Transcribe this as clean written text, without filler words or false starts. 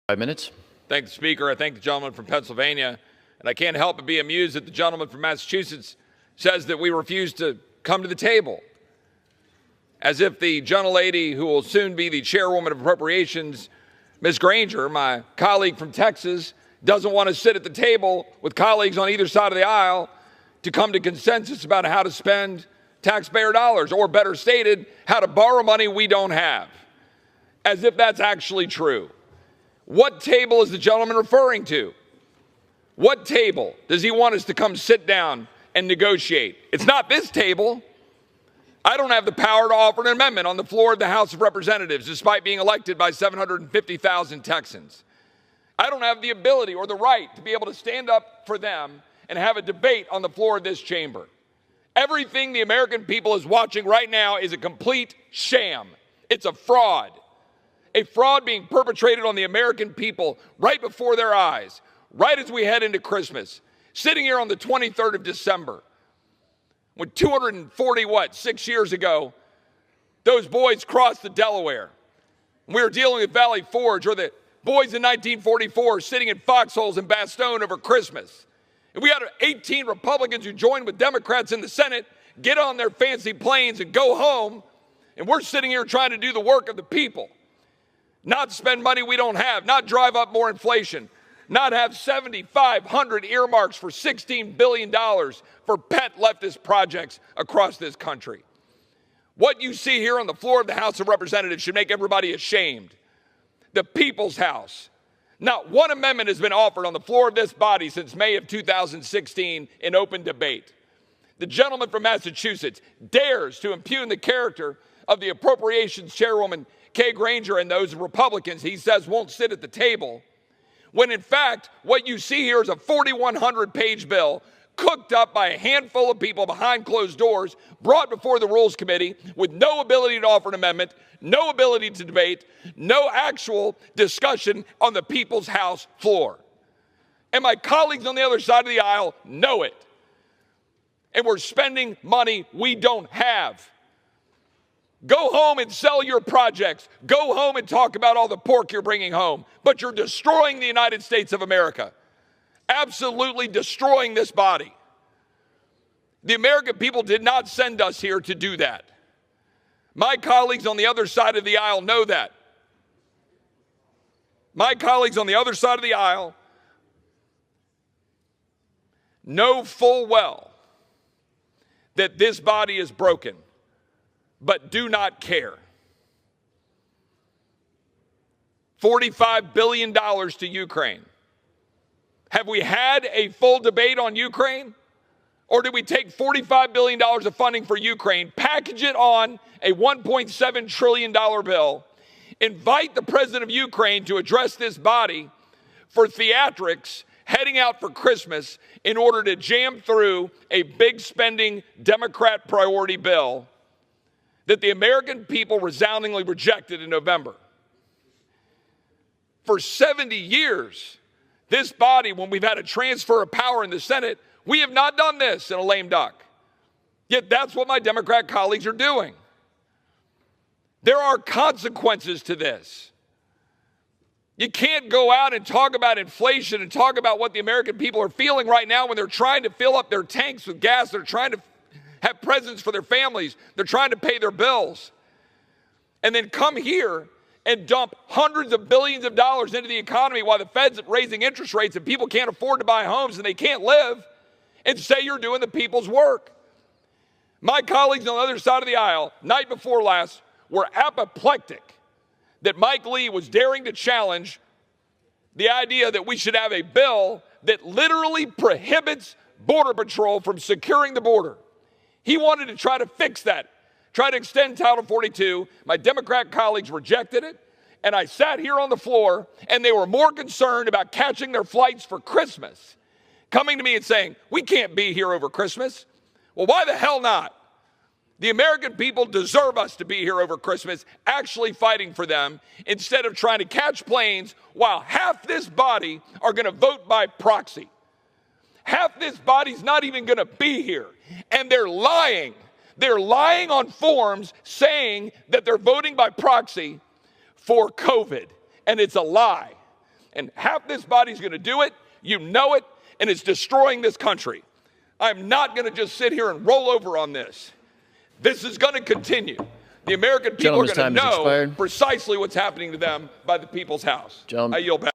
5 minutes. Thank the Speaker. I thank the gentleman from Pennsylvania. And I can't help but be amused that the gentleman from Massachusetts says that we refuse to come to the table. As if the gentlelady who will soon be the chairwoman of Appropriations, Ms. Granger, my colleague from Texas, doesn't want to sit at the table with colleagues on either side of the aisle to come to consensus about how to spend taxpayer dollars, or better stated, how to borrow money we don't have. As if that's actually true. What table is the gentleman referring to? What table does he want us to come sit down and negotiate? It's not this table. I don't have the power to offer an amendment on the floor of the House of Representatives, despite being elected by 750,000 Texans. I don't have the ability or the right to be able to stand up for them and have a debate on the floor of this chamber. Everything the American people is watching right now is a complete sham. It's a fraud. A fraud being perpetrated on the American people right before their eyes, right as we head into Christmas, sitting here on the 23rd of December, when 6 years ago, those boys crossed the Delaware. We were dealing with Valley Forge, or the boys in 1944 sitting in foxholes in Bastogne over Christmas. And we had 18 Republicans who joined with Democrats in the Senate, get on their fancy planes and go home, and we're sitting here trying to do the work of the people. Not spend money we don't have, not drive up more inflation, not have 7,500 earmarks for $16 billion for pet leftist projects across this country. What you see here on the floor of the House of Representatives should make everybody ashamed. The People's House. Not one amendment has been offered on the floor of this body since May of 2016 in open debate. The gentleman from Massachusetts dares to impugn the character of the Appropriations Chairwoman Kay Granger and those Republicans he says won't sit at the table, when in fact what you see here is a 4,100-page bill cooked up by a handful of people behind closed doors, brought before the Rules Committee with no ability to offer an amendment, no ability to debate, no actual discussion on the People's House floor. And my colleagues on the other side of the aisle know it. And we're spending money we don't have. Go home and sell your projects. Go home and talk about all the pork you're bringing home. But you're destroying the United States of America. Absolutely destroying this body. The American people did not send us here to do that. My colleagues on the other side of the aisle know that. My colleagues on the other side of the aisle know full well that this body is broken, but do not care. $45 billion to Ukraine. Have we had a full debate on Ukraine? Or did we take $45 billion of funding for Ukraine, package it on a $1.7 trillion bill, invite the president of Ukraine to address this body for theatrics heading out for Christmas in order to jam through a big spending Democrat priority bill that the American people resoundingly rejected in November? For 70 years, this body, when we've had a transfer of power in the Senate, we have not done this in a lame duck. Yet that's what my Democrat colleagues are doing. There are consequences to this. You can't go out and talk about inflation and talk about what the American people are feeling right now when they're trying to fill up their tanks with gas. They're trying to have presents for their families. They're trying to pay their bills. And then come here and dump hundreds of billions of dollars into the economy while the Fed's raising interest rates and people can't afford to buy homes and they can't live, and say you're doing the people's work. My colleagues on the other side of the aisle, night before last, were apoplectic that Mike Lee was daring to challenge the idea that we should have a bill that literally prohibits Border Patrol from securing the border. He wanted to try to fix that, try to extend Title 42. My Democrat colleagues rejected it, and I sat here on the floor, and they were more concerned about catching their flights for Christmas, coming to me and saying, we can't be here over Christmas. Well, why the hell not? The American people deserve us to be here over Christmas, actually fighting for them, instead of trying to catch planes while half this body are going to vote by proxy. Half this body's not even going to be here, and they're lying. They're lying on forms saying that they're voting by proxy for COVID, and it's a lie. and half this body's going to do it. You know it, and it's destroying this country. I'm not going to just sit here and roll over on this. This is going to continue. The American people are going to know precisely what's happening to them by the People's House. I yield back.